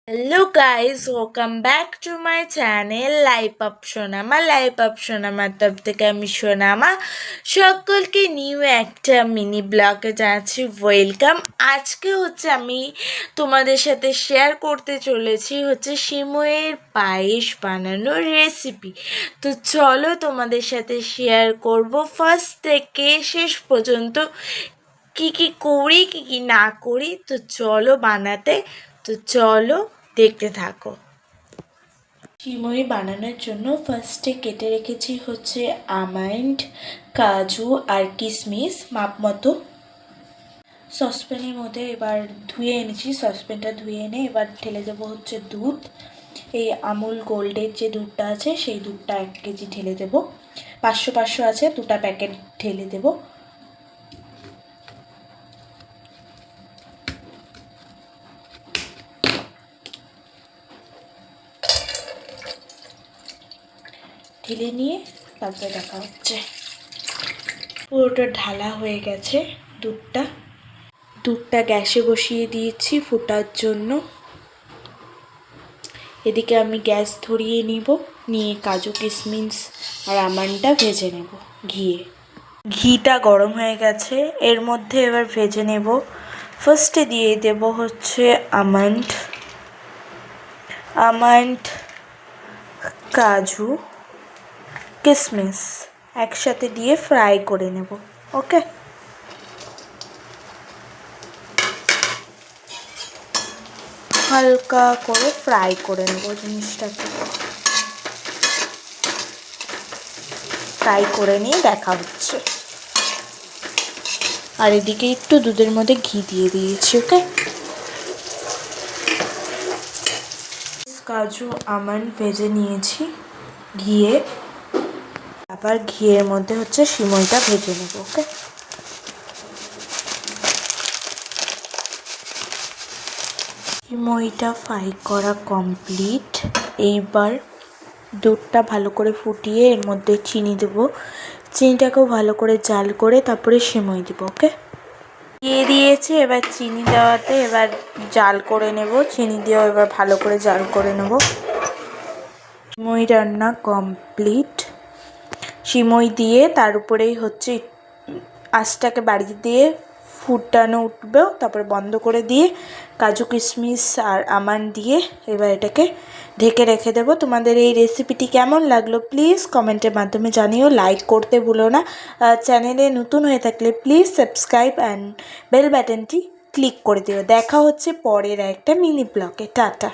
Hello guys, welcome back to my channel life of সোনামা। তরফ থেকে আমি সোনামা সকলকে নিউ একটা মিনি ব্লগে জানাচ্ছি ওয়েলকাম। আজকে আমি তোমাদের সাথে শেয়ার করতে চলেছি সিমইয়ের পায়েস বানানোর রেসিপি। তো চলো তোমাদের সাথে শেয়ার করব ফার্স্ট থেকে শেষ পর্যন্ত কি কি করি কি কি না করি। তো চলো বানাতে, তো চলো দেখতে থাকো। সিমই বানানোর জন্য ফার্স্টে কেটে রেখেছি আমন্ড, কাজু আর কিশমিশ মাপ মতো। সসপ্যানের মধ্যে এবার ধুয়ে এনেছি, সসপ্যানটা ধুয়ে এনে এবার ঢেলে দেবো দুধ। এই আমুল গোল্ডের যে দুধটা আছে সেই দুধটা 1 কেজি ঢেলে দেবো। 500 আছে, 2টা প্যাকেট ঢেলে দেবো। ঢেলে নিয়ে তারপরে দেখা হচ্ছে। পুরোটা ঢালা হয়ে গেছে দুধটা গ্যাসে বসিয়ে দিয়েছি ফুটার জন্য। এদিকে আমি গ্যাস ধরিয়ে নিয়ে কাজু কিশমিশ আর আমন্ডটা ভেজে নেব ঘিটা গরম হয়ে গেছে, এর মধ্যে এবার ভেজে নেব। ফার্স্টে দিয়ে দেব আমন্ড, কাজু, কিশমিশ একসাথে দিয়ে ফ্রাই করে নেব। ওকে, হালকা করে ফ্রাই করে নেব জিনিসটাকে। ফ্রাই করে নিয়ে দেখা হচ্ছে। আর এদিকে একটু দুধের মধ্যে ঘি দিয়ে দিয়েছি। ওকে, কাজু আমন্ড ভেজে নিয়েছি ঘিয়ে, আবার ঘিয়ের মধ্যে সিমইটা ভেজে নেব। ওকে, সিমইটা ফ্রাই করা কমপ্লিট। এইবার দুধটা ভালো করে ফুটিয়ে এর মধ্যে চিনি দেবো। চিনিটাকেও ভালো করে জাল করে তারপরে সিমই দেবো। ওকে, দিয়ে দিয়েছি। এবার চিনি দেওয়াতে এবার জাল করে নেব। চিনি দিয়েও এবার ভালো করে জাল করে নেব। সিমই রান্না কমপ্লিট। সিমই দিয়ে তার উপরেই আঁচটাকে বাড়িয়ে দিয়ে ফুটানো উঠবে, তারপরে বন্ধ করে দিয়ে কাজু কিশমিশ আর আমন্ড দিয়ে এবার এটাকে ঢেকে রেখে দেবো। তোমাদের এই রেসিপিটি কেমন লাগলো প্লিজ কমেন্টের মাধ্যমে জানিও। লাইক করতে ভুলো না। চ্যানেলে নতুন হয়ে থাকলে প্লিজ সাবস্ক্রাইব অ্যান্ড বেল বাটনটি ক্লিক করে দিও। দেখা হচ্ছে পরের একটা মিনি ব্লগে। টাটা।